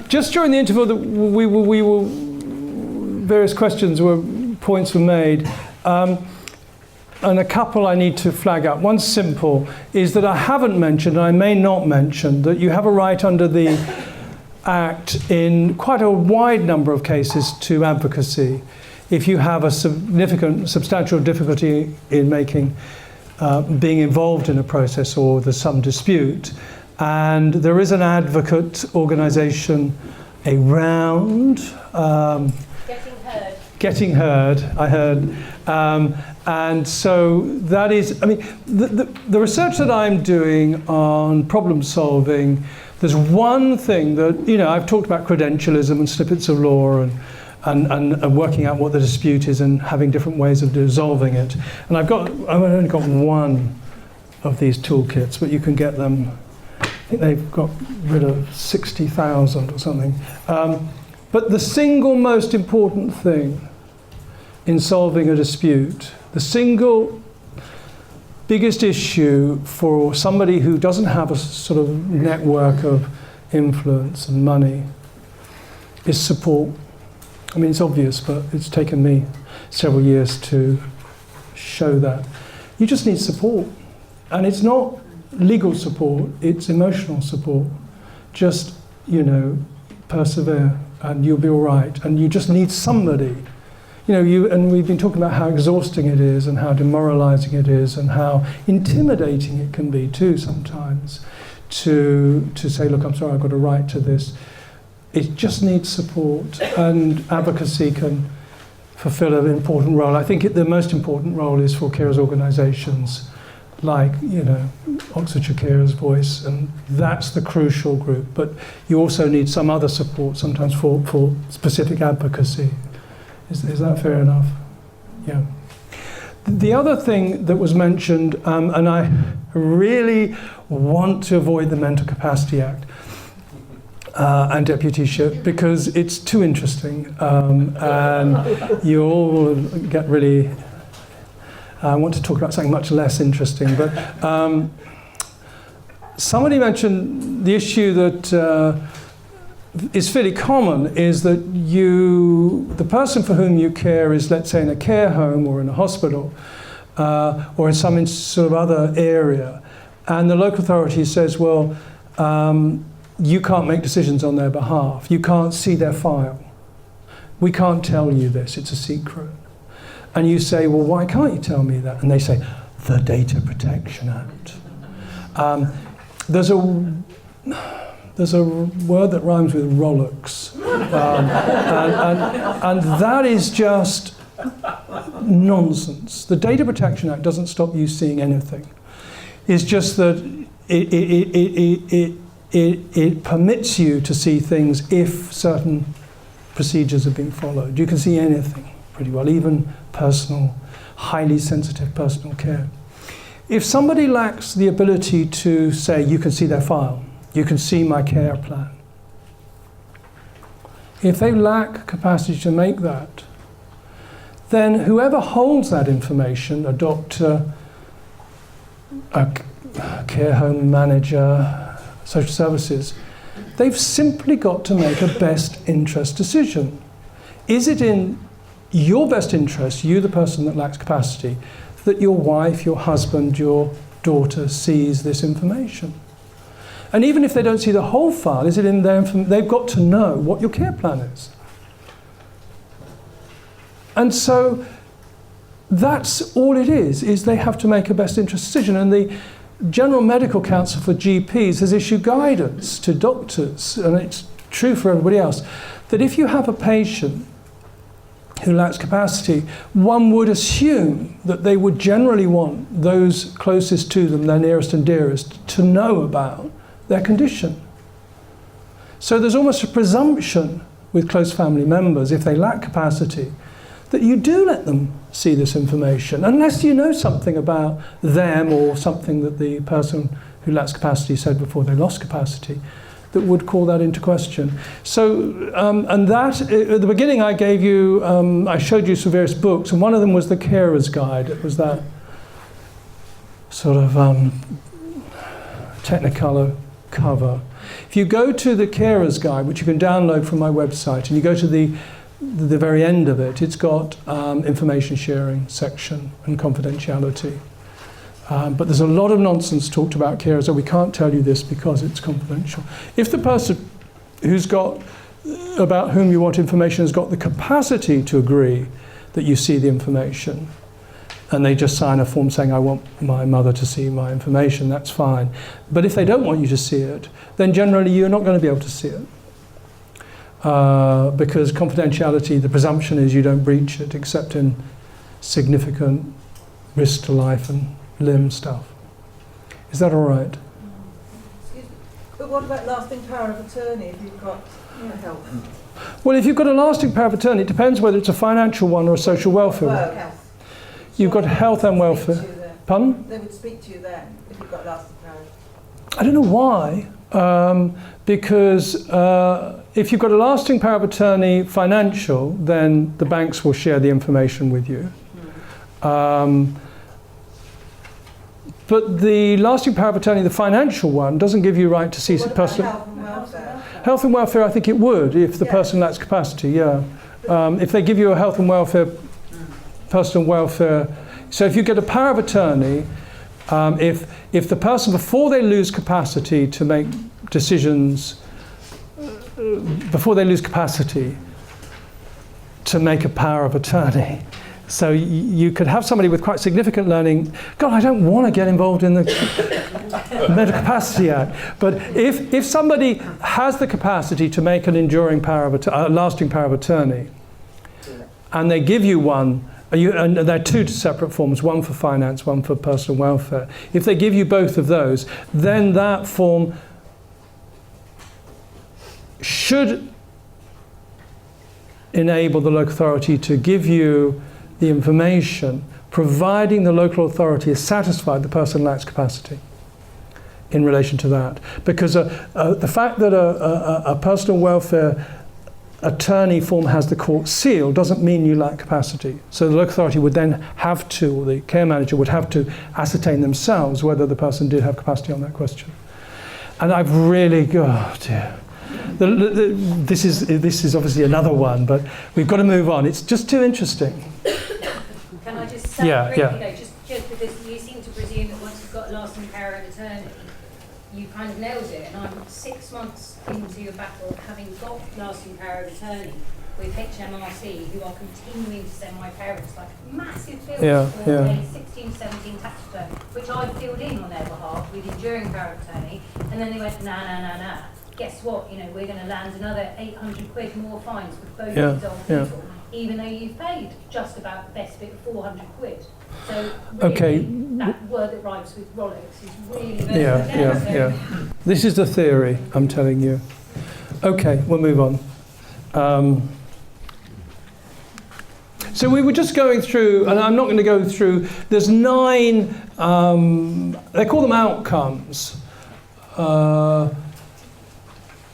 Just during the interval, various questions points were made, and a couple I need to flag up. One simple is that I haven't mentioned, and I may not mention, that you have a right under the Act in quite a wide number of cases to advocacy. If you have a substantial difficulty in being involved in a process, or there's some dispute, and there is an advocate organisation around. Getting heard, I heard. And so that is, I mean, the research that I'm doing on problem solving, there's one thing that, I've talked about credentialism and snippets of law and working out what the dispute is and having different ways of resolving it. And I've only got one of these toolkits, but you can get them. I think they've got rid of 60,000 or something. But the single most important thing in solving a dispute, the single biggest issue for somebody who doesn't have a sort of network of influence and money, is support. I mean, it's obvious, but it's taken me several years to show that. You just need support. And it's not legal support, it's emotional support. Just, persevere and you'll be all right. And you just need somebody. And we've been talking about how exhausting it is and how demoralizing it is and how intimidating it can be too sometimes to say, look, I'm sorry, I've got a right to this. It just needs support, and advocacy can fulfill an important role. I think the most important role is for carers organisations like, Oxfordshire Carers Voice, and that's the crucial group. But you also need some other support sometimes for specific advocacy. Is that fair enough? Yeah. The other thing that was mentioned, and I really want to avoid the Mental Capacity Act and deputyship because it's too interesting, and you all get really. I want to talk about something much less interesting, but somebody mentioned the issue that is fairly common is that the person for whom you care is, let's say, in a care home or in a hospital or in some sort of other area, and the local authority says, well, you can't make decisions on their behalf. You can't see their file. We can't tell you this. It's a secret. And you say, well, why can't you tell me that? And they say, the Data Protection Act. There's a word that rhymes with rollicks. And that is just nonsense. The Data Protection Act doesn't stop you seeing anything. It's just that it permits you to see things if certain procedures have been followed. You can see anything pretty well, even personal, highly sensitive personal care. If somebody lacks the ability to say, you can see their file, you can see my care plan. If they lack capacity to make that, then whoever holds that information, a doctor, a care home manager, social services, they've simply got to make a best interest decision. Is it in your best interest, you the person that lacks capacity, that your wife, your husband, your daughter sees this information? And even if they don't see the whole file, is it in their they've got to know what your care plan is. And so that's all it is they have to make a best interest decision. And the General Medical Council for GPs has issued guidance to doctors, and it's true for everybody else, that if you have a patient who lacks capacity, one would assume that they would generally want those closest to them, their nearest and dearest, to know about their condition. So there's almost a presumption with close family members, if they lack capacity, that you do let them see this information, unless you know something about them or something that the person who lacks capacity said before they lost capacity that would call that into question. So, and that, at the beginning I gave you, I showed you some various books, and one of them was the Carer's Guide. It was that sort of Technicolor cover. If you go to the carer's guide, which you can download from my website, and you go to the very end of it, it's got information sharing section and confidentiality. But there's a lot of nonsense talked about carers, so we can't tell you this because it's confidential. If the person about whom you want information has got the capacity to agree that you see the information, and they just sign a form saying, I want my mother to see my information, that's fine. But if they don't want you to see it, then generally you're not going to be able to see it. Because confidentiality, the presumption is you don't breach it except in significant risk to life and limb stuff. Is that all right? Excuse me. But what about lasting power of attorney if you've got health? Well, if you've got a lasting power of attorney, it depends whether it's a financial one or a social welfare one. Health. You've got health and welfare. Pardon? They would speak to you then if you've got lasting power. I don't know why. Because if you've got a lasting power of attorney financial, then the banks will share the information with you. But the lasting power of attorney, the financial one, doesn't give you right to see personal. Health and welfare? Health and welfare, I think it would, if the person lacks capacity, yeah. If they give you a health and welfare, personal welfare. So if you get a power of attorney, if the person, before they lose capacity to make decisions, before they lose capacity to make a power of attorney, so you could have somebody with quite significant learning, God, I don't want to get involved in the Mental Capacity Act, but if somebody has the capacity to make an enduring power of lasting power of attorney, and they give you one, and there are two separate forms, one for finance, one for personal welfare. If they give you both of those, then that form should enable the local authority to give you the information, providing the local authority is satisfied the person lacks capacity in relation to that. Because the fact that a personal welfare attorney form has the court seal doesn't mean you lack capacity. So the local authority would then have to, or the care manager would have to ascertain themselves whether the person did have capacity on that question. And I've really, oh dear. This is obviously another one, but we've got to move on. It's just too interesting. Can I just say briefly, just because you seem to presume that once you've got lasting power of attorney, you kind of nailed it, and I'm 6 months into your battle, having got lasting power of attorney with HMRC, who are continuing to send my parents like massive bills for a 16, 17 tax return, which I filled in on their behalf with enduring power of attorney, and then they went, nah. Guess what? We're going to land another 800 quid more fines with both these old people, even though you've paid just about the best bit of 400 quid. So really, that word that rhymes with Rolex is really very This is the theory, I'm telling you. Okay, we'll move on. So we were just going through, and I'm not going to go through, there's 9, they call them outcomes.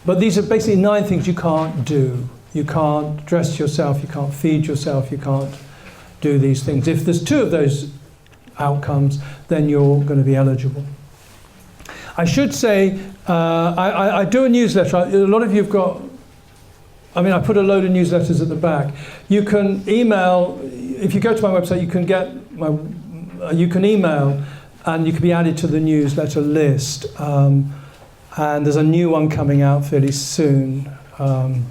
But these are basically 9 things you can't do. You can't dress yourself, you can't feed yourself, you can't do these things. If there's 2 of those outcomes, then you're going to be eligible. I should say, I do a newsletter. A lot of you have got, I put a load of newsletters at the back. You can email, if you go to my website, you can get you can email and you can be added to the newsletter list. And there's a new one coming out fairly soon. And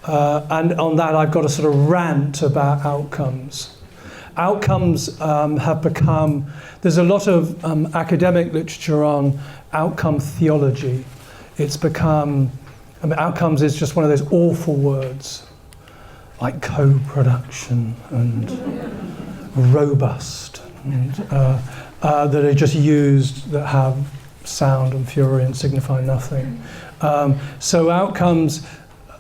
on that, I've got a sort of rant about outcomes. Outcomes have become, there's a lot of academic literature on outcome theology. It's become, outcomes is just one of those awful words, like co-production and robust, and, that are just used, that have sound and fury and signify nothing. So outcomes,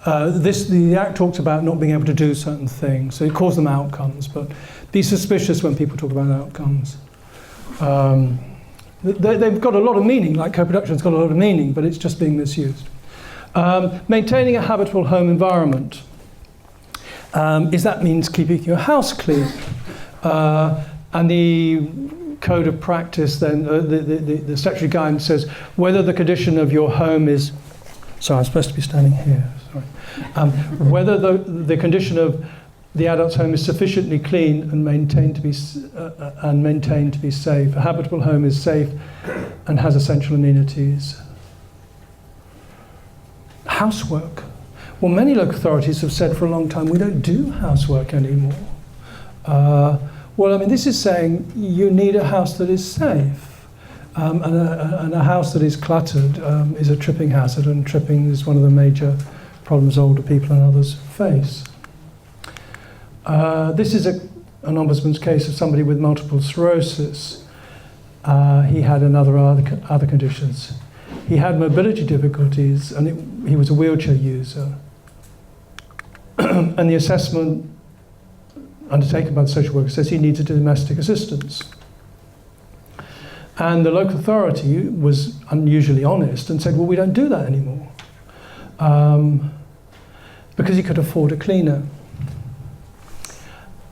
the Act talks about not being able to do certain things, so it calls them outcomes, but be suspicious when people talk about outcomes. They've got a lot of meaning, like co-production's got a lot of meaning, but it's just being misused. Maintaining a habitable home environment. That means keeping your house clean. And the code of practice, then the statutory guidance says whether the condition of your home is, sorry, I'm supposed to be standing here, sorry. Whether the condition of the adult's home is sufficiently clean and maintained to be safe. A habitable home is safe and has essential amenities. Housework. Well, many local authorities have said for a long time, we don't do housework anymore. Well, I mean, this is saying you need a house that is safe. And a house that is cluttered is a tripping hazard, and tripping is one of the major problems older people and others face. This is an ombudsman's case of somebody with multiple sclerosis. He had other conditions. He had mobility difficulties, and he was a wheelchair user. And the assessment undertaken by the social worker says he needs domestic assistance. And the local authority was unusually honest and said, well, we don't do that anymore. Because he could afford a cleaner.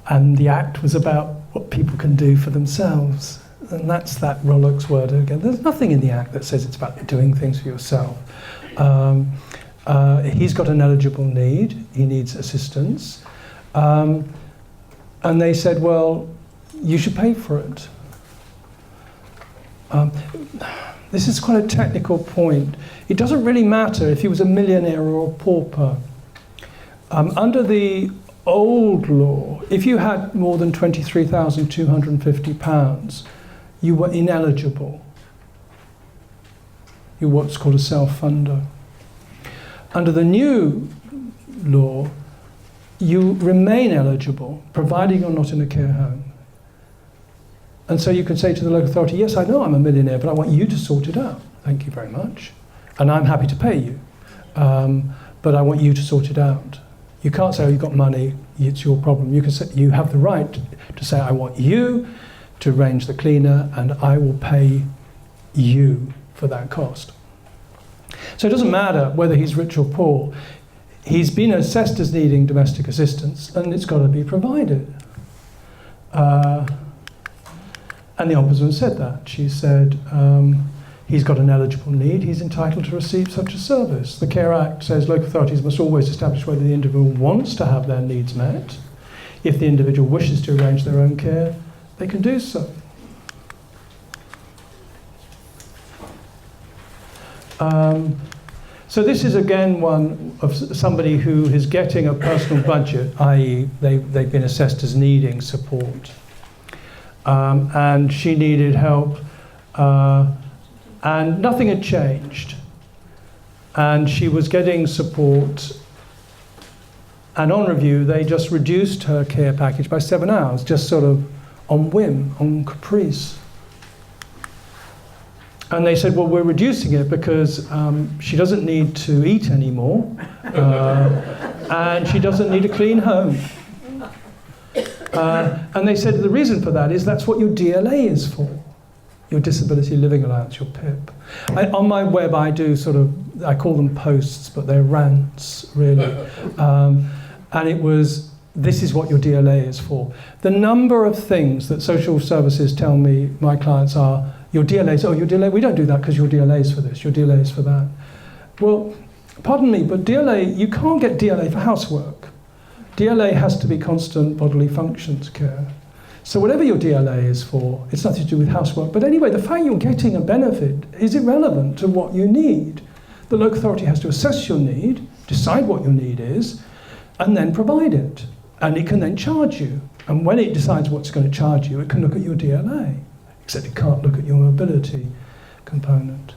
And the Act was about what people can do for themselves. And that's that Rollock's word again. There's nothing in the Act that says it's about doing things for yourself. He's got an eligible need. He needs assistance. And they said, well, you should pay for it. This is quite a technical point. It doesn't really matter if he was a millionaire or a pauper. Under the old law, if you had more than £23,250, you were ineligible. You were what's called a self-funder. Under the new law, you remain eligible, providing you're not in a care home. And so you can say to the local authority, yes, I know I'm a millionaire, but I want you to sort it out. Thank you very much. And I'm happy to pay you. But I want you to sort it out. You can't say, oh, you've got money, it's your problem. You can say, you have the right to say, I want you to arrange the cleaner, and I will pay you for that cost. So it doesn't matter whether he's rich or poor. He's been assessed as needing domestic assistance, and it's got to be provided. And the Ombudsman said that. She said, he's got an eligible need, he's entitled to receive such a service. The Care Act says local authorities must always establish whether the individual wants to have their needs met. If the individual wishes to arrange their own care, they can do so. So this is again one of somebody who is getting a personal budget, i.e. they've been assessed as needing support. And she needed help, and nothing had changed. And she was getting support, and on review they just reduced her care package by 7 hours, just sort of on whim, on caprice. And they said, well, we're reducing it because she doesn't need to eat anymore, and she doesn't need a clean home. And they said the reason for that is that's what your DLA is for, your disability living allowance, your PIP. On my web I do I call them posts, but they're rants, really. And it was, this is what your DLA is for. The number of things that social services tell me, my clients are, your DLA, your DLA, we don't do that because your DLA is for this, your DLA is for that. Well, pardon me, but DLA, you can't get DLA for housework. DLA has to be constant bodily functions care. So whatever your DLA is for, it's nothing to do with housework. But anyway, the fact you're getting a benefit is irrelevant to what you need. The local authority has to assess your need, decide what your need is, and then provide it. And it can then charge you. And when it decides what's going to charge you, it can look at your DLA, except it can't look at your mobility component.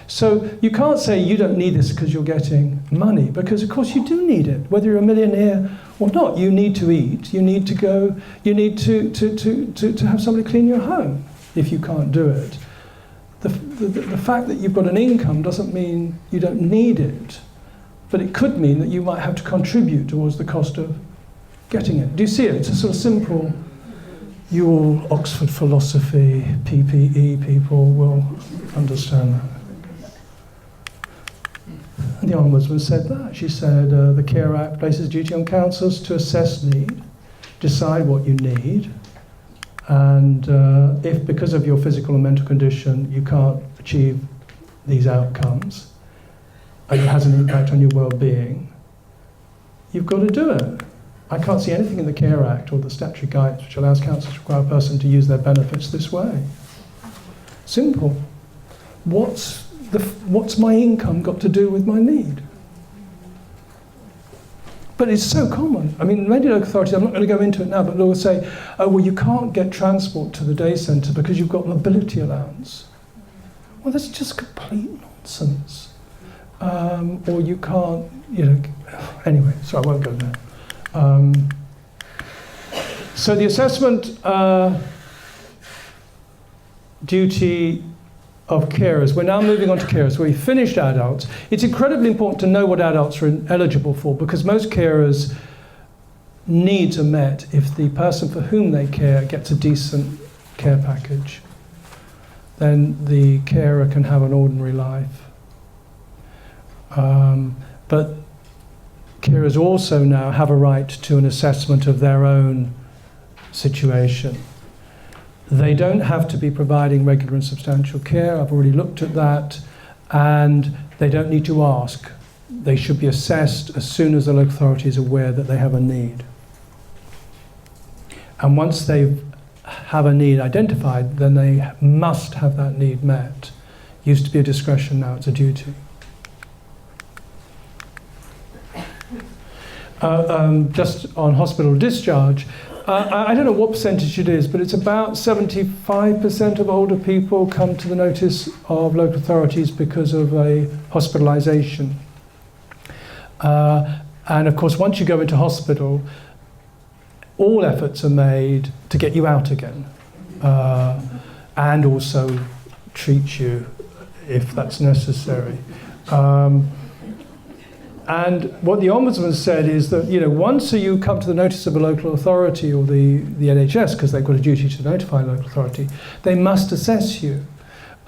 So you can't say you don't need this because you're getting money, because of course you do need it, whether you're a millionaire or not. You need to eat, you need to go, you need to have somebody clean your home if you can't do it. The fact that you've got an income doesn't mean you don't need it, but it could mean that you might have to contribute towards the cost of getting it. Do you see it? It's a sort of simple, you all Oxford philosophy, PPE people will understand that. And the Ombudsman said that. She said the Care Act places duty on councils to assess need, decide what you need, And if because of your physical or mental condition you can't achieve these outcomes, and it has an impact on your well-being, you've got to do it. I can't see anything in the Care Act or the statutory guidance which allows council to require a person to use their benefits this way. Simple. What's my income got to do with my need? But it's so common. I mean, many local authorities, I'm not going to go into it now, but they'll say, oh, well, you can't get transport to the day centre because you've got mobility allowance. Well, that's just complete nonsense. Or you can't, anyway, so I won't go there. So the assessment duty of carers. We're now moving on to carers. We finished adults. It's incredibly important to know what adults are eligible for, because most carers' needs are met if the person for whom they care gets a decent care package. Then the carer can have an ordinary life. But carers also now have a right to an assessment of their own situation. They don't have to be providing regular and substantial care. I've already looked at that. And they don't need to ask. They should be assessed as soon as the local authority is aware that they have a need. And once they have a need identified, then they must have that need met. Used to be a discretion, now it's a duty. Just on hospital discharge, I don't know what percentage it is, but it's about 75% of older people come to the notice of local authorities because of a hospitalisation. And of course, once you go into hospital, all efforts are made to get you out again, and also treat you if that's necessary. And what the Ombudsman said is that, once you come to the notice of a local authority or the NHS, because they've got a duty to notify a local authority, they must assess you.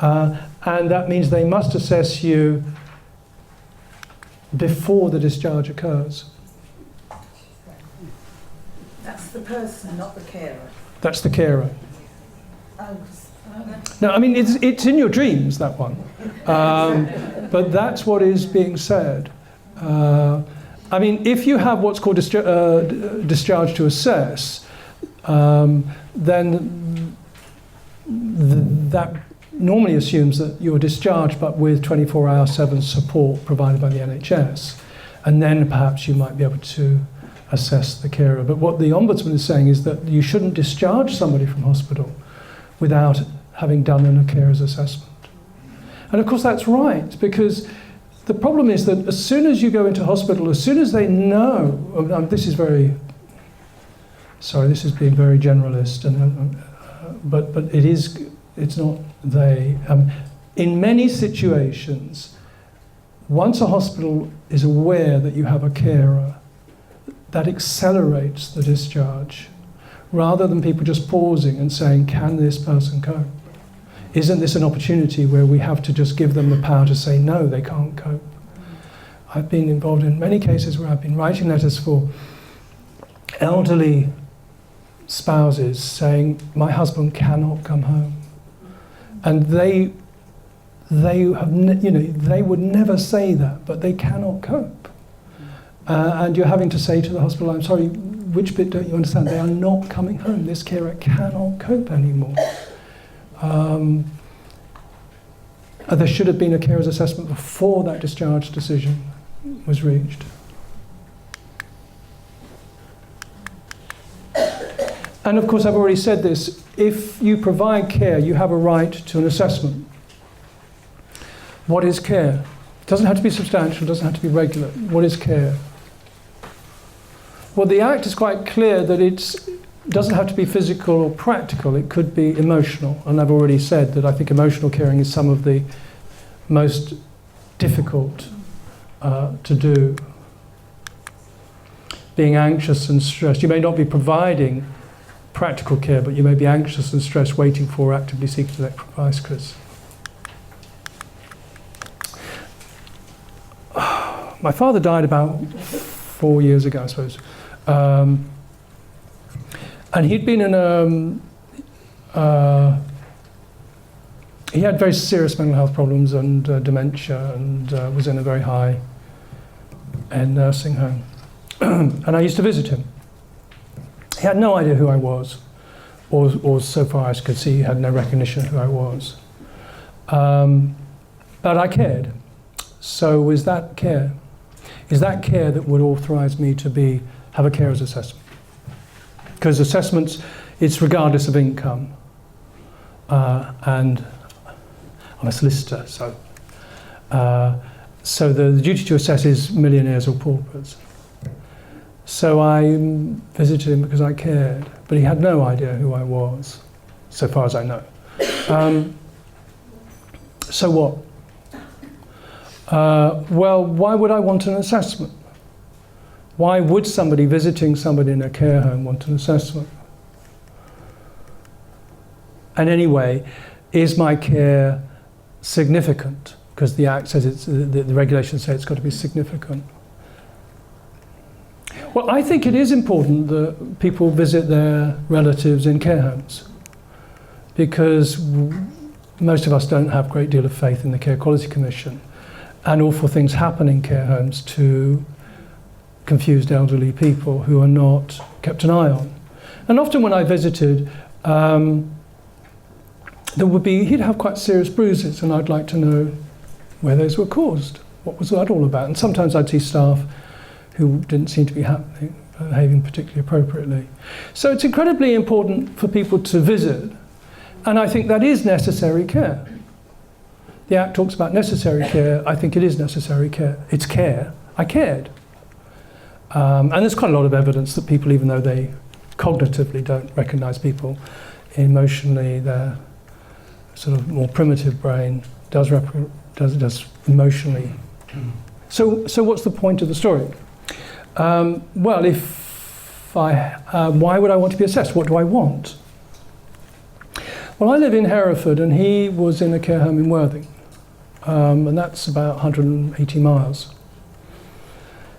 And that means they must assess you before the discharge occurs. That's the person, not the carer. That's the carer. Oh, No, I mean, it's in your dreams, that one. But that's what is being said. I mean, if you have what's called discharge to assess, then that normally assumes that you're discharged, but with 24/7 support provided by the NHS. And then perhaps you might be able to assess the carer. But what the Ombudsman is saying is that you shouldn't discharge somebody from hospital without having done a carer's assessment. And of course that's right, because the problem is that as soon as you go into hospital, as soon as they know, this is being very generalist, but it's not they. In many situations, once a hospital is aware that you have a carer, that accelerates the discharge, rather than people just pausing and saying, can this person cope? Isn't this an opportunity where we have to just give them the power to say, no, they can't cope? I've been involved in many cases where I've been writing letters for elderly spouses saying, my husband cannot come home. And they would never say that, but they cannot cope. And you're having to say to the hospital, I'm sorry, which bit don't you understand? They are not coming home. This carer cannot cope anymore. There should have been a carer's assessment before that discharge decision was reached. And of course, I've already said this, if you provide care, you have a right to an assessment. What is care? It doesn't have to be substantial, it doesn't have to be regular. What is care? Well, the Act is quite clear that it doesn't have to be physical or practical, it could be emotional. And I've already said that I think emotional caring is some of the most difficult to do. Being anxious and stressed. You may not be providing practical care, but you may be anxious and stressed, waiting for, actively seeking electoral advice, Chris. My father died about 4 years ago, I suppose. And he'd been in he had very serious mental health problems and dementia, and was in a very high-end nursing home. And I used to visit him. He had no idea who I was, or so far as I could see, he had no recognition of who I was. But I cared. So is that care? Is that care that would authorise me to have a carer's assessment? Because assessments, it's regardless of income. And I'm a solicitor, so the duty to assess is millionaires or paupers. So I visited him because I cared, but he had no idea who I was, so far as I know. So what? Well, why would I want an assessment? Why would somebody visiting somebody in a care home want an assessment? And anyway, is my care significant? Because the Act says the regulations say it's got to be significant. Well, I think it is important that people visit their relatives in care homes, because most of us don't have a great deal of faith in the Care Quality Commission, and awful things happen in care homes to confused elderly people who are not kept an eye on. And often when I visited, he'd have quite serious bruises, and I'd like to know where those were caused. What was that all about? And sometimes I'd see staff who didn't seem to be behaving particularly appropriately. So it's incredibly important for people to visit, and I think that is necessary care. The Act talks about necessary care. I think it is necessary care. It's care. I cared. And there's quite a lot of evidence that people, even though they cognitively don't recognise people, emotionally their sort of more primitive brain does emotionally. So what's the point of the story? Well, why would I want to be assessed? What do I want? Well, I live in Hereford, and he was in a care home in Worthing, and that's about 180 miles.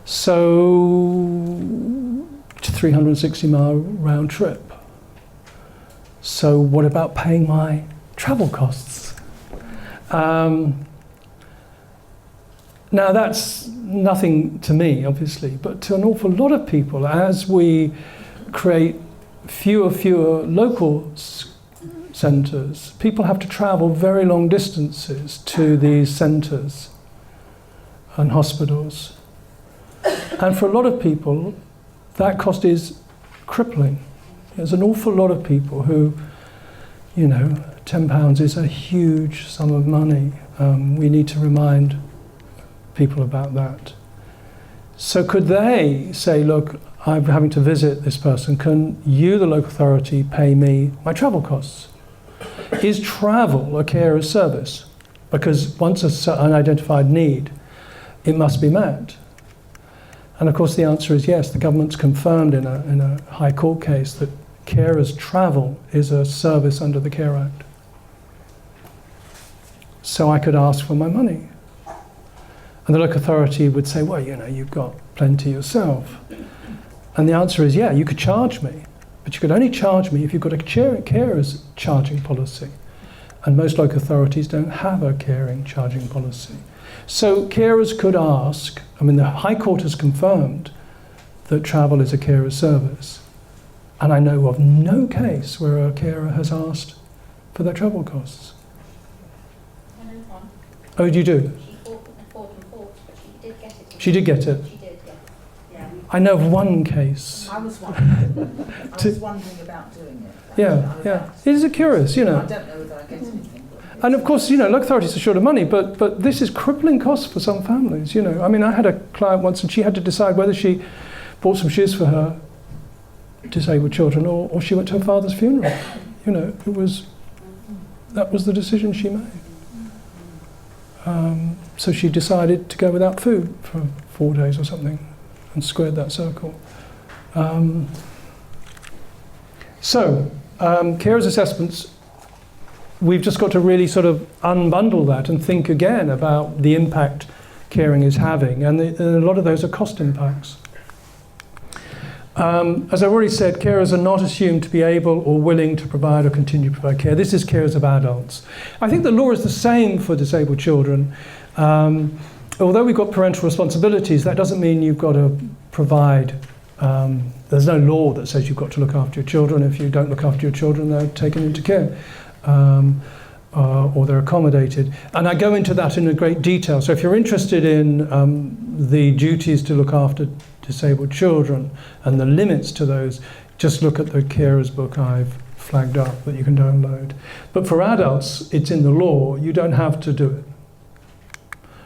So, it's a 360-mile round trip. So what about paying my travel costs? Now that's nothing to me, obviously, but to an awful lot of people, as we create fewer local centres, people have to travel very long distances to these centres and hospitals. And for a lot of people, that cost is crippling. There's an awful lot of people who, £10 is a huge sum of money. We need to remind people about that. So could they say, look, I'm having to visit this person, can you, the local authority, pay me my travel costs? Is travel a carer's service? Because once an unidentified need, it must be met. And of course the answer is yes. The government's confirmed in a High Court case that carers' travel is a service under the Care Act. So I could ask for my money. And the local authority would say, well, you've got plenty yourself. And the answer is, yeah, you could charge me, but you could only charge me if you've got a carer's charging policy. And most local authorities don't have a caring charging policy. So carers could ask, the High Court has confirmed that travel is a carer's service. And I know of no case where a carer has asked for their travel costs. I know one. Oh, you do? She fought in court, but she did get it. She did get it? She did, yeah. I know of one case. I was wondering about doing it. Yeah. It is a curious, I don't know whether I get anything. And of course, local authorities are short of money, but this is crippling costs for some families, I had a client once, and she had to decide whether she bought some shoes for her disabled children or she went to her father's funeral. That was the decision she made. So she decided to go without food for 4 days or something and squared that circle. Carers assessments, we've just got to really sort of unbundle that and think again about the impact caring is having, and a lot of those are cost impacts. As I've already said, carers are not assumed to be able or willing to provide or continue to provide care. This is carers of adults. I think the law is the same for disabled children. Although we've got parental responsibilities, that doesn't mean you've got to provide. There's no law that says you've got to look after your children. If you don't look after your children, they're taken into care. Or they're accommodated. And I go into that in a great detail. So if you're interested in the duties to look after disabled children and the limits to those, just look at the carers book I've flagged up that you can download. But for adults, it's in the law. You don't have to do it.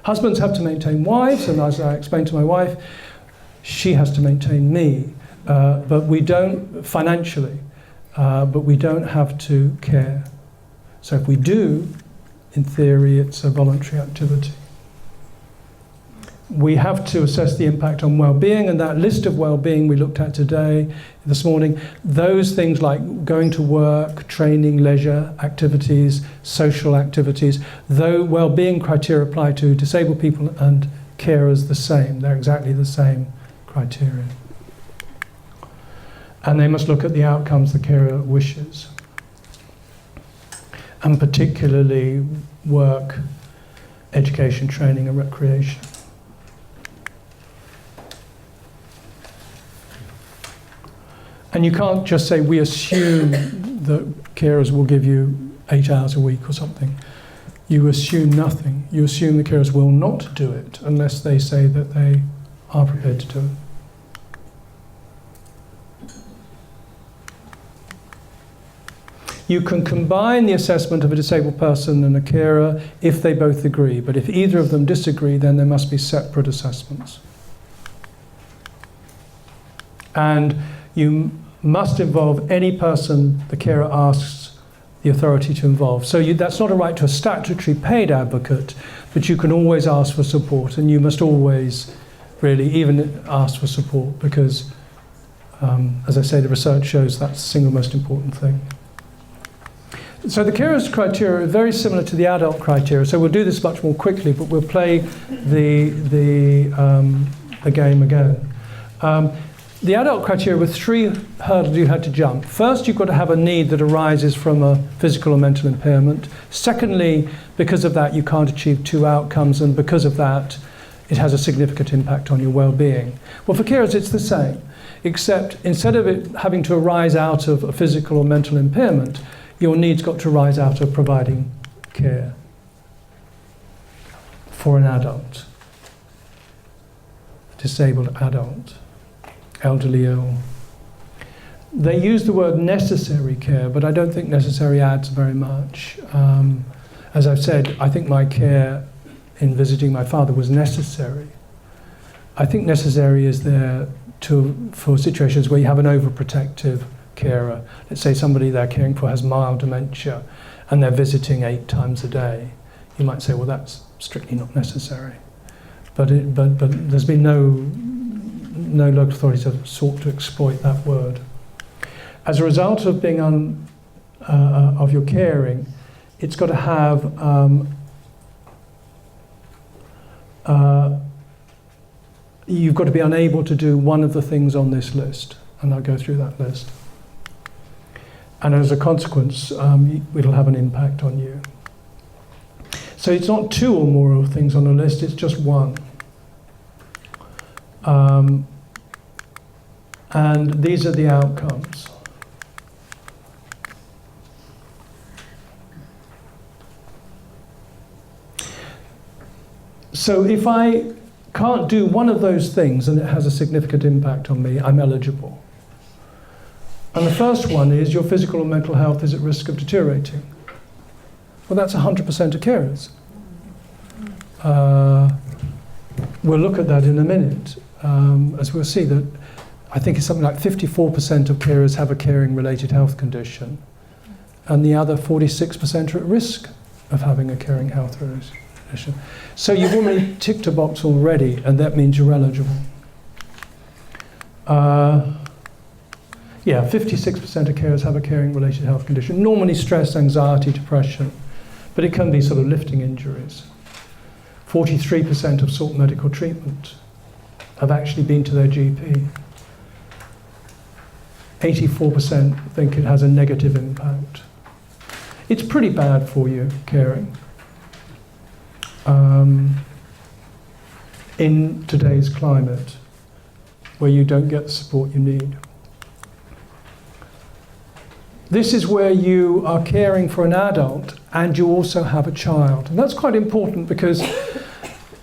Husbands have to maintain wives, and as I explained to my wife, she has to maintain me. But we don't, financially, but we don't have to care. So if we do, in theory, it's a voluntary activity. We have to assess the impact on well-being, and that list of well-being we looked at this morning, those things like going to work, training, leisure activities, social activities, though well-being criteria apply to disabled people and carers the same. They're exactly the same criteria. And they must look at the outcomes the carer wishes, and particularly work, education, training and recreation. And you can't just say, we assume that carers will give you 8 hours a week or something. You assume nothing. You assume the carers will not do it unless they say that they are prepared to do it. You can combine the assessment of a disabled person and a carer if they both agree, but if either of them disagree, then there must be separate assessments. And you must involve any person the carer asks the authority to involve. So that's not a right to a statutory paid advocate, but you can always ask for support, and you must always really even ask for support because, as I say, the research shows that's the single most important thing. So the carers criteria are very similar to the adult criteria. So we'll do this much more quickly, but we'll play the game again. The adult criteria were 3 hurdles you had to jump. First, you've got to have a need that arises from a physical or mental impairment. Secondly, because of that, you can't achieve 2 outcomes, and because of that, it has a significant impact on your well-being. Well, for carers, it's the same, except instead of it having to arise out of a physical or mental impairment, your needs got to rise out of providing care for an adult, disabled adult, elderly ill. They use the word necessary care, but I don't think necessary adds very much. As I've said, I think my care in visiting my father was necessary. I think necessary is there for situations where you have an overprotective carer. Let's say somebody they're caring for has mild dementia and they're visiting 8 times a day. You might say, well, that's strictly not necessary. But there's been no local authorities have sought to exploit that word. As a result of being of your caring, it's got to have you've got to be unable to do one of the things on this list, and I'll go through that list. And as a consequence, it'll have an impact on you. So it's not 2 or more things on the list, it's just 1. And these are the outcomes. So if I can't do one of those things and it has a significant impact on me, I'm eligible. And the first one is your physical or mental health is at risk of deteriorating. Well, that's 100% of carers. We'll look at that in a minute, as we'll see that I think it's something like 54% of carers have a caring-related health condition, and the other 46% are at risk of having a caring health condition. So you've already ticked a box already, and that means you're eligible. Yeah, 56% of carers have a caring-related health condition, normally stress, anxiety, depression, but it can be sort of lifting injuries. 43% have sought medical treatment, have actually been to their GP. 84% think it has a negative impact. It's pretty bad for you, caring. In today's climate, where you don't get the support you need. This is where you are caring for an adult and you also have a child. And that's quite important because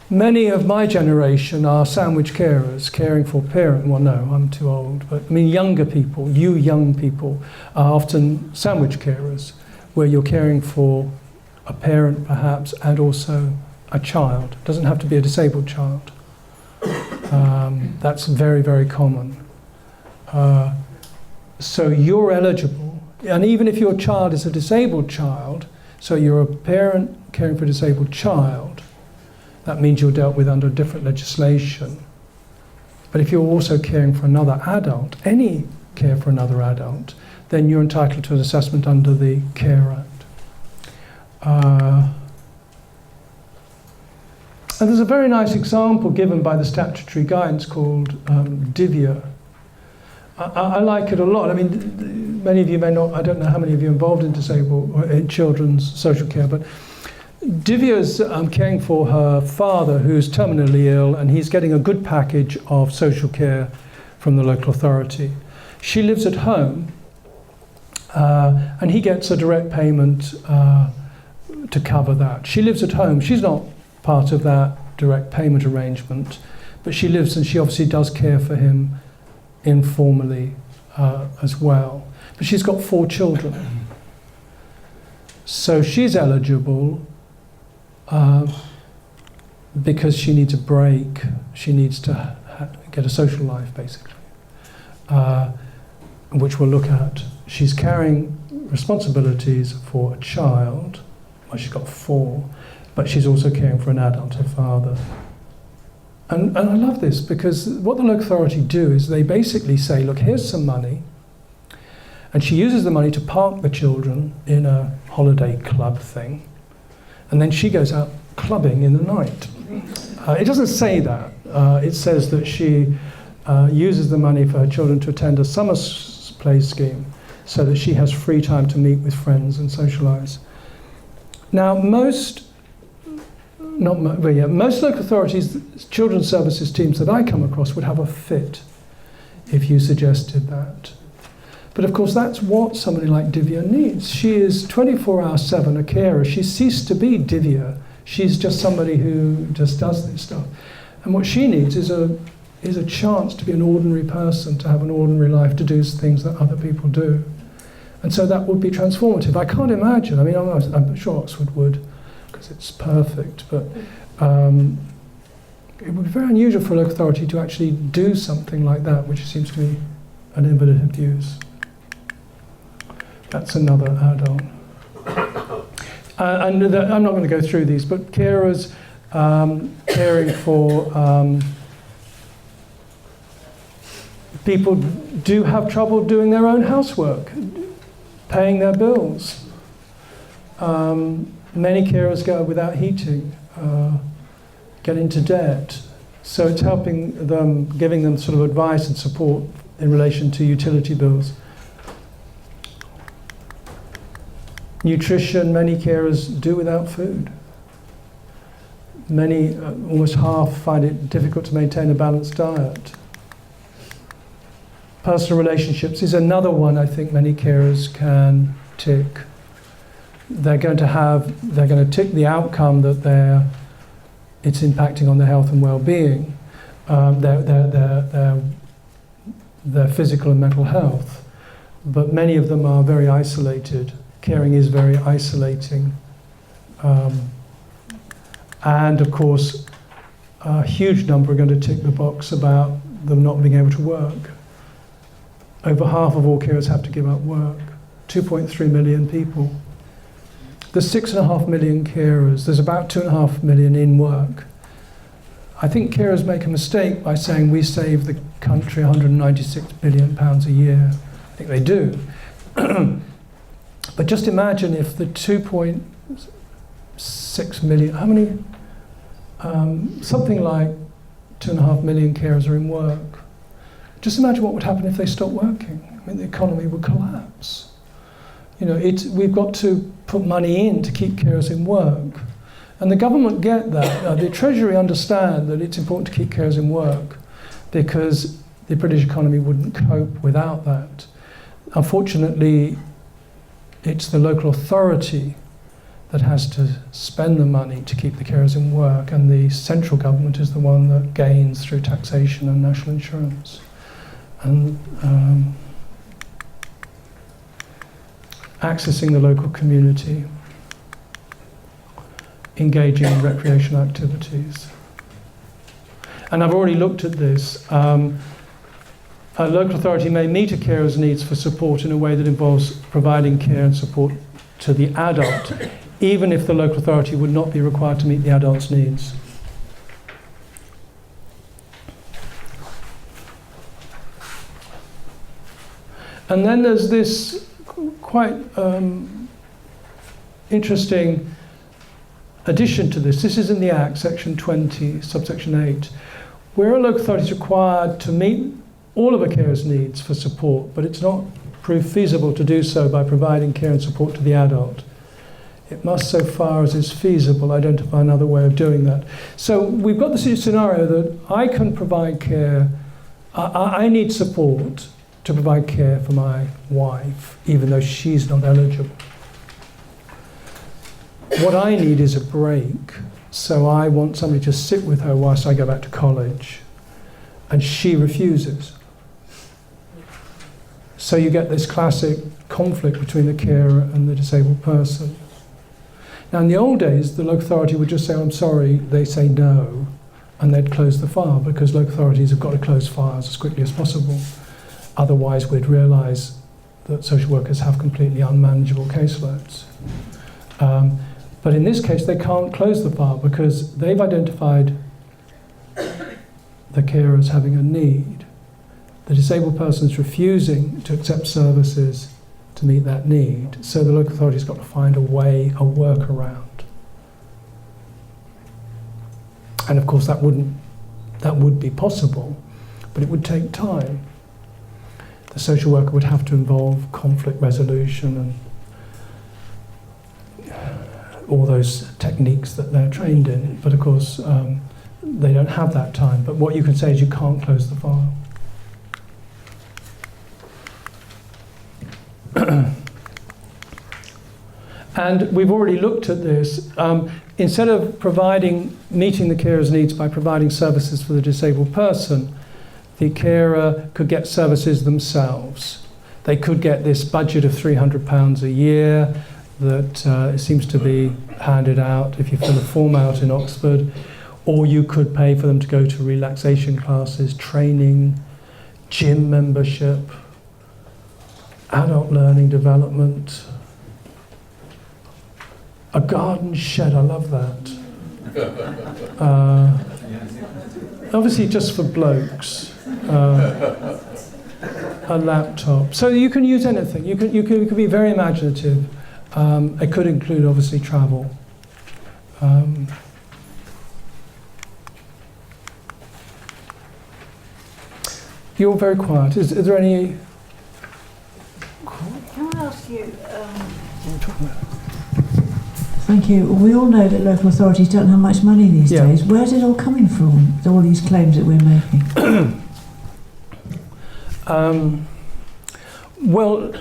many of my generation are sandwich carers, caring for parent. Well, no, I'm too old. But I mean, younger people, you young people, are often sandwich carers, where you're caring for a parent perhaps and also a child. It doesn't have to be a disabled child. That's very, very common. So you're eligible, and even if your child is a disabled child, so you're a parent caring for a disabled child, that means you're dealt with under different legislation. But if you're also caring for another adult, any care for another adult, then you're entitled to an assessment under the Care Act. And there's a very nice example given by the statutory guidance called DIVIA. I like it a lot. I mean, many of you may not, I don't know how many of you are involved in disabled or in children's social care, but Divya's caring for her father who's terminally ill, and he's getting a good package of social care from the local authority. She lives at home, and he gets a direct payment to cover that. She lives at home. She's not part of that direct payment arrangement, but she lives and she obviously does care for him informally as well. But she's got 4 children. So she's eligible because she needs a break. She needs to get a social life, basically, which we'll look at. She's carrying responsibilities for a child. Well, she's got 4. But she's also caring for an adult, her father. And I love this because what the local authority do is they basically say, look, here's some money. And she uses the money to park the children in a holiday club thing. And then she goes out clubbing in the night. It doesn't say that. It says that she uses the money for her children to attend a summer play scheme so that she has free time to meet with friends and socialise. Now, most local authorities, children's services teams that I come across would have a fit if you suggested that. But of course, that's what somebody like Divya needs. She is 24/7 a carer. She's ceased to be Divya. She's just somebody who just does this stuff. And what she needs is a chance to be an ordinary person, to have an ordinary life, to do things that other people do. And so that would be transformative. I can't imagine. I mean, I'm sure Oxford would, because it's perfect, but it would be very unusual for a local authority to actually do something like that, which seems to be an innovative use. That's another add-on. I'm not going to go through these, but carers caring for people do have trouble doing their own housework, paying their bills. Many carers go without heating, get into debt. So it's helping them, giving them sort of advice and support in relation to utility bills. Nutrition, many carers do without food. Many, almost half, find it difficult to maintain a balanced diet. Personal relationships is another one I think many carers can tick. They're going to tick the outcome that it's impacting on their health and well-being, their physical and mental health. But many of them are very isolated. Caring is very isolating. And of course, a huge number are going to tick the box about them not being able to work. Over half of all carers have to give up work. 2.3 million people. There's 6.5 million carers. There's about 2.5 million in work. I think carers make a mistake by saying we save the country £196 billion a year. I think they do. But just imagine if the 2.6 million, how many? Something like 2.5 million carers are in work. Just imagine what would happen if they stopped working. I mean, the economy would collapse. You know, we've got to put money in to keep carers in work. And the government get that. The Treasury understand that it's important to keep carers in work because the British economy wouldn't cope without that. Unfortunately, it's the local authority that has to spend the money to keep the carers in work, and the central government is the one that gains through taxation and national insurance. And accessing the local community, engaging in recreational activities. And I've already looked at this. A local authority may meet a carer's needs for support in a way that involves providing care and support to the adult, even if the local authority would not be required to meet the adult's needs. And then there's this quite interesting addition to this. This is in the Act, section 20, subsection 8, where a local authority is required to meet all of a carer's needs for support, but it's not proved feasible to do so by providing care and support to the adult. It must, so far as is feasible, identify another way of doing that. So we've got the scenario that I can provide care, I need support to provide care for my wife, even though she's not eligible. What I need is a break, so I want somebody to sit with her whilst I go back to college, and she refuses. So you get this classic conflict between the carer and the disabled person. Now in the old days, the local authority would just say, I'm sorry, they say no, and they'd close the file, because local authorities have got to close files as quickly as possible. Otherwise we'd realise that social workers have completely unmanageable caseloads. But in this case, they can't close the file because they've identified the carer as having a need. The disabled person's refusing to accept services to meet that need, so the local authority's got to find a way, a workaround. And of course that would be possible, but it would take time. The social worker would have to involve conflict resolution and all those techniques that they're trained in, but of course they don't have that time. But what you can say is you can't close the file. And we've already looked at this. Instead of meeting the carer's needs by providing services for the disabled person, the carer could get services themselves. They could get this budget of £300 a year that seems to be handed out if you fill a form out in Oxford, or you could pay for them to go to relaxation classes, training, gym membership, adult learning development, a garden shed, I love that. Obviously just for blokes. A laptop. So you can use anything. You can be very imaginative. It could include, obviously, travel. You're very quiet. Is there any... Can I ask you... Thank you. We all know that local authorities don't have much money these days. Where's it all coming from, all these claims that we're making? Well...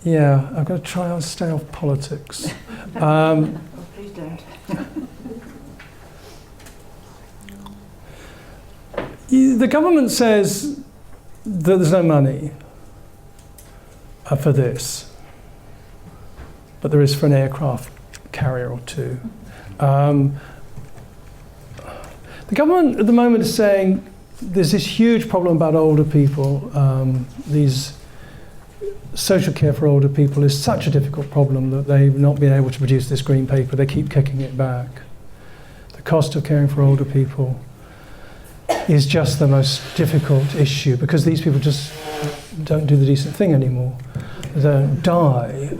yeah, I've got to try and stay off politics. Please don't. The government says that there's no money for this, but there is for an aircraft carrier or two. The government at the moment is saying there's this huge problem about older people. These social care for older people is such a difficult problem that they've not been able to produce this green paper. They keep kicking it back. The cost of caring for older people is just the most difficult issue because these people just don't do the decent thing anymore. They die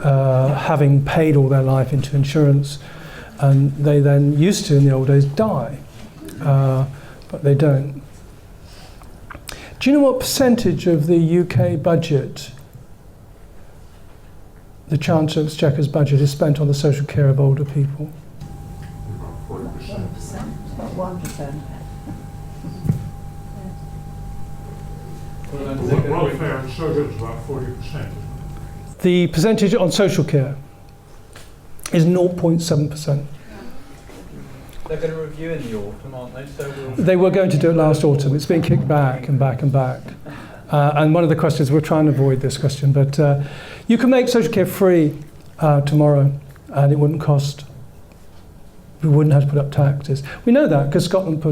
having paid all their life into insurance, and they then used to in the old days die, but they don't. Do you know what percentage of the UK budget, the Chancellor of Exchequer's budget, is spent on the social care of older people? 40%. 1%. Welfare and social is about 40%. The percentage on social care is 0.7%. They're going to review in the autumn, aren't they? So They were going to do it last autumn. It's been kicked back and back and back. And one of the questions, we're trying to avoid this question, but you can make social care free tomorrow, and it wouldn't cost. We wouldn't have to put up taxes. We know that because Scotland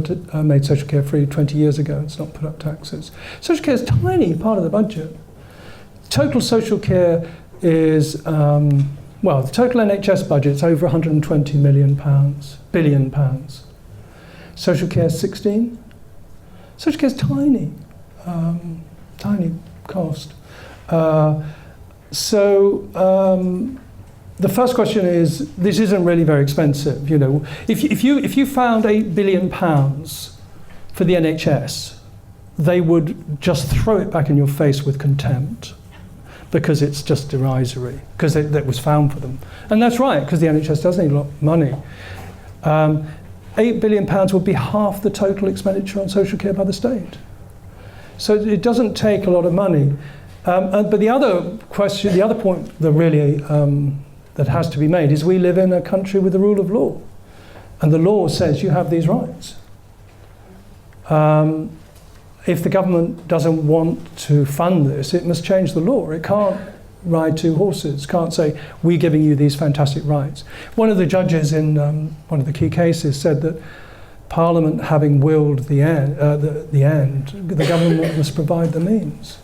made social care free 20 years ago. It's not put up taxes. Social care is a tiny part of the budget. Total social care is, the total NHS budget is over £120 billion pounds. Social care is 16. Social care is tiny, tiny cost. The first question is, this isn't really very expensive. You know, if you found £8 billion for the NHS, they would just throw it back in your face with contempt, because it's just derisory, because that was found for them. And that's right, because the NHS does need a lot of money. £8 billion would be half the total expenditure on social care by the state. So it doesn't take a lot of money. But the other question, the other point that really that has to be made is we live in a country with the rule of law. And the law says you have these rights. If the government doesn't want to fund this, it must change the law. It can't ride two horses, can't say, we're giving you these fantastic rights. One of the judges in one of the key cases said that Parliament having willed the end, the government must provide the means.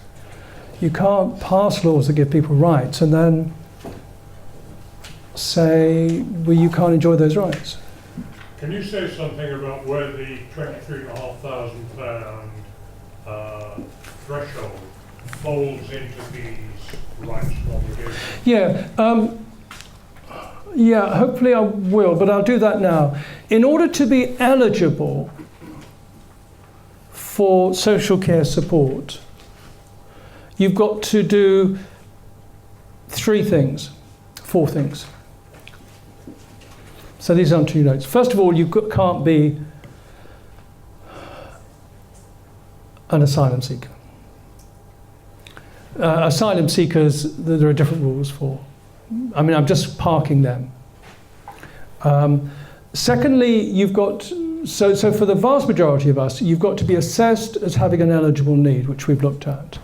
You can't pass laws that give people rights and then say, well, you can't enjoy those rights. Can you say something about where the £23,500 threshold folds into these rights and obligations? Yeah, hopefully I will, but I'll do that now. In order to be eligible for social care support, you've got to do four things. So these are on 2 notes. First of all, you can't be an asylum seeker. Asylum seekers, there are different rules for. I mean, I'm just parking them. Secondly, you've got, so for the vast majority of us, you've got to be assessed as having an eligible need, which we've looked at.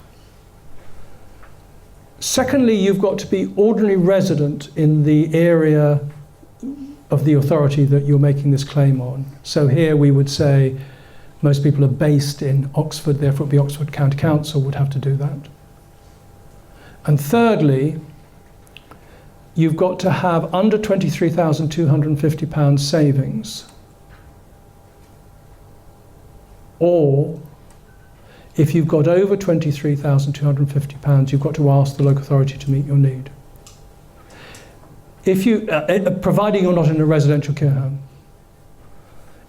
Secondly, you've got to be ordinary resident in the area of the authority that you're making this claim on. So here we would say most people are based in Oxford, therefore it would be Oxford County Council would have to do that. And thirdly, you've got to have under £23,250 savings, or if you've got over £23,250, you've got to ask the local authority to meet your need. If you, providing you're not in a residential care home.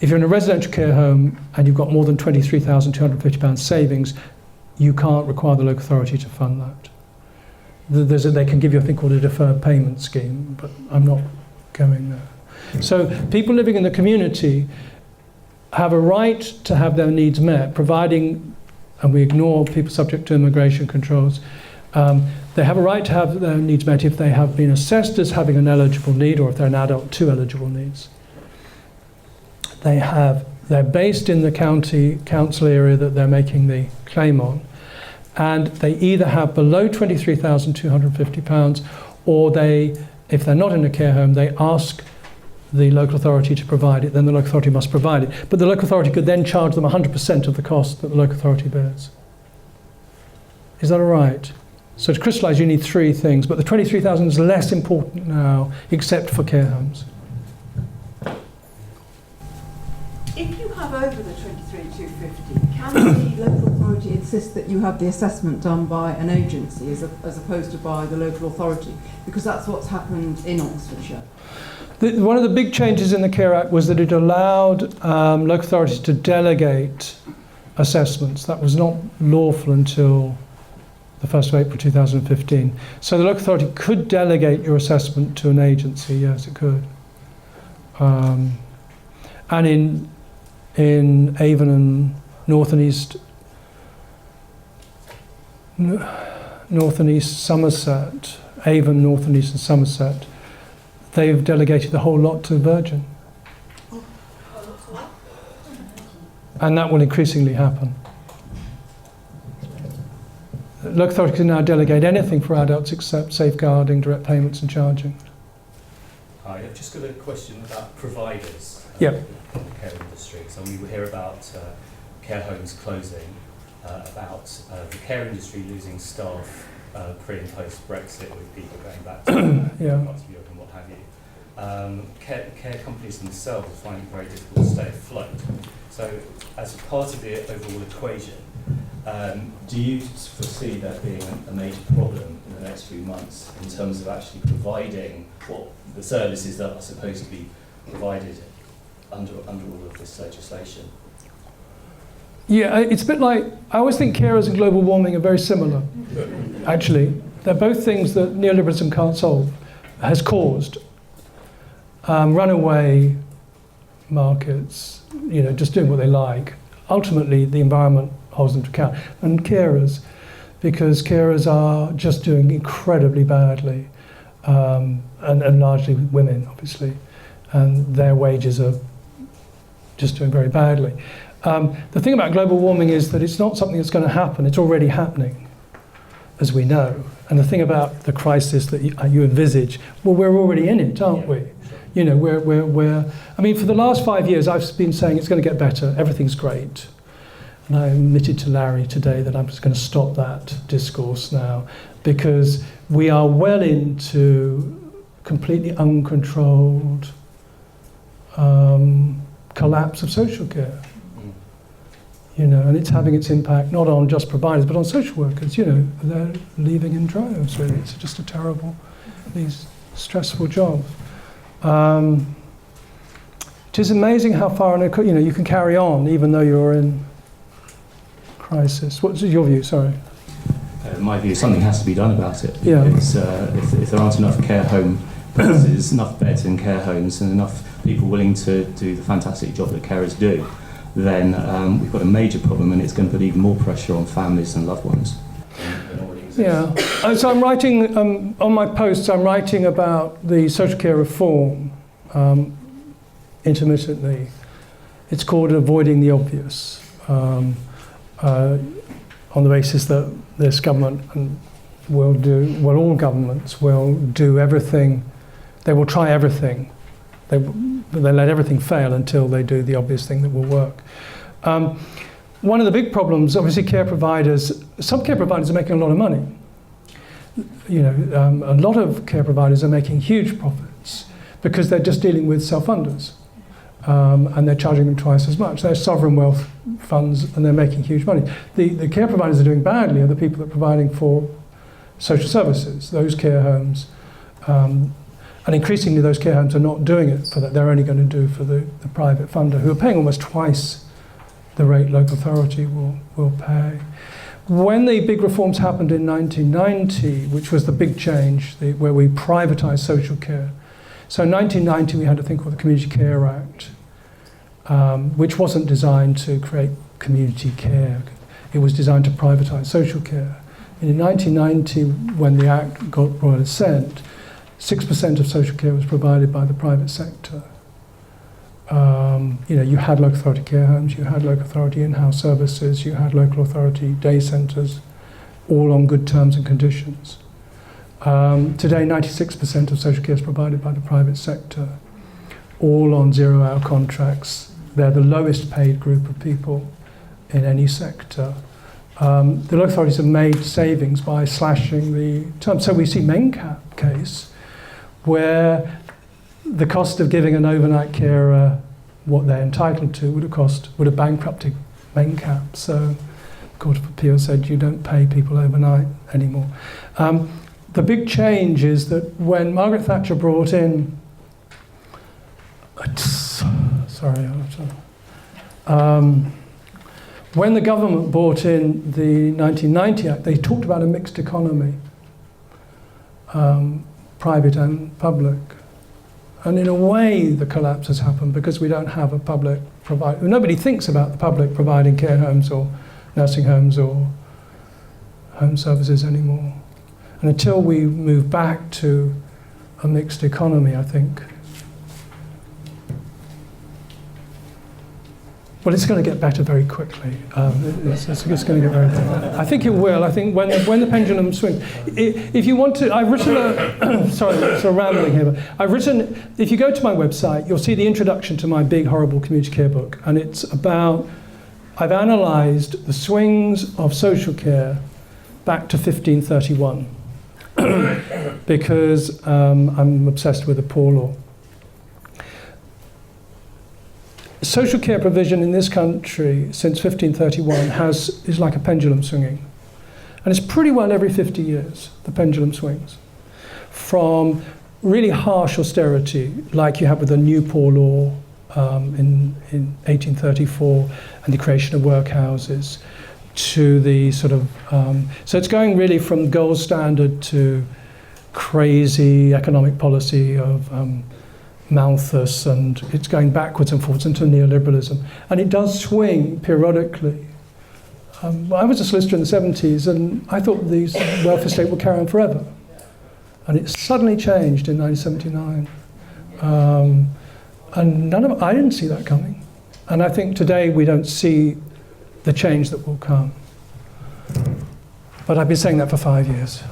If you're in a residential care home and you've got more than £23,250 savings, you can't require the local authority to fund that. They can give you a thing called a deferred payment scheme, but I'm not going there. So people living in the community have a right to have their needs met, providing, and we ignore people subject to immigration controls, they have a right to have their needs met if they have been assessed as having an eligible need, or if they're an adult to eligible needs. They're based in the county council area that they're making the claim on, and they either have below £23,250, or if they're not in a care home, they ask the local authority to provide it, then the local authority must provide it. But the local authority could then charge them 100% of the cost that the local authority bears. Is that all right? So to crystallise, you need 3 things, but the 23,000 is less important now, except for care homes. If you have over the 23,250, can the local authority insist that you have the assessment done by an agency as opposed to by the local authority? Because that's what's happened in Oxfordshire. One of the big changes in the Care Act was that it allowed local authorities to delegate assessments. That was not lawful until the 1st of April 2015. So the local authority could delegate your assessment to an agency, yes, it could. And in Avon and North and East Somerset, Avon, North and East and Somerset, they've delegated the whole lot to Virgin. And that will increasingly happen. Local authority can now delegate anything for adults except safeguarding, direct payments and charging. Hi, I've just got a question about providers Yep. in the care industry. So we hear about care homes closing, about the care industry losing staff pre and post Brexit, with people going back to parts of Europe and what have you. Care companies themselves are finding it very difficult to stay afloat. So as a part of the overall equation, do you foresee that being a major problem in the next few months in terms of actually providing what the services that are supposed to be provided under all of this legislation? Yeah, it's a bit like, I always think carers and global warming are very similar, actually. They're both things that neoliberalism can't solve, has caused. Runaway markets, just doing what they like. Ultimately, the environment holds them to account. And carers, because carers are just doing incredibly badly, and largely women, obviously, and their wages are just doing very badly. The thing about global warming is that it's not something that's going to happen, it's already happening, as we know. And the thing about the crisis that you envisage, well, we're already in it, aren't we? We're I mean, for the last 5 years, I've been saying it's going to get better, everything's great. And I admitted to Larry today that I'm just going to stop that discourse now, because we are well into completely uncontrolled collapse of social care. And it's having its impact not on just providers, but on social workers. They're leaving in droves, really. It's just a terrible, these stressful jobs. It is amazing how far you can carry on even though you're in crisis. What's your view? Sorry. My view is something has to be done about it. Yeah. If there aren't enough care home places, enough beds in care homes, and enough people willing to do the fantastic job that carers do, then we've got a major problem, and it's going to put even more pressure on families and loved ones. Yeah. So I'm writing, on my posts, I'm writing about the social care reform intermittently. It's called Avoiding the Obvious, on the basis that this government all governments will do everything, they will try everything, they let everything fail until they do the obvious thing that will work. One of the big problems, obviously, some care providers are making a lot of money. A lot of care providers are making huge profits because they're just dealing with self-funders, and they're charging them twice as much. They're sovereign wealth funds, and they're making huge money. The care providers are doing badly are the people that are providing for social services, those care homes. And increasingly, those care homes are not doing it for that. They're only going to do for the private funder, who are paying almost twice the rate local authority will pay. When the big reforms happened in 1990, which was the big change, where we privatised social care. So in 1990, we had a thing called the Community Care Act, which wasn't designed to create community care. It was designed to privatise social care. And in 1990, when the Act got royal assent, 6% of social care was provided by the private sector. You had local authority care homes, you had local authority in-house services, you had local authority day centres, all on good terms and conditions. Today, 96% of social care is provided by the private sector, all on zero-hour contracts. They're the lowest paid group of people in any sector. The local authorities have made savings by slashing the terms. So we see Mencap case, where the cost of giving an overnight carer what they're entitled to would have bankrupted Mencap. So the Court of Appeal said you don't pay people overnight anymore. The big change is that when Margaret Thatcher brought in, when the government brought in the 1990 Act, they talked about a mixed economy, private and public. And in a way, the collapse has happened because we don't have a public provider. Nobody thinks about the public providing care homes or nursing homes or home services anymore. And until we move back to a mixed economy, I think, well, it's going to get better very quickly. It's going to get very better. I think it will. I think when the pendulum swings, if you want to, I've written a, sorry, sort of rambling here, but I've written, if you go to my website, you'll see the introduction to my big, horrible community care book. And it's about, I've analysed the swings of social care back to 1531, because I'm obsessed with the poor law. Social care provision in this country since 1531 is like a pendulum swinging. And it's pretty well every 50 years, the pendulum swings. From really harsh austerity, like you have with the new poor law in 1834 and the creation of workhouses, to the sort of, so it's going really from gold standard to crazy economic policy of Malthus, and it's going backwards and forwards into neoliberalism. And it does swing periodically. I was a solicitor in the 70s, and I thought the welfare state would carry on forever. And it suddenly changed in 1979. And I didn't see that coming. And I think today we don't see the change that will come. But I've been saying that for 5 years.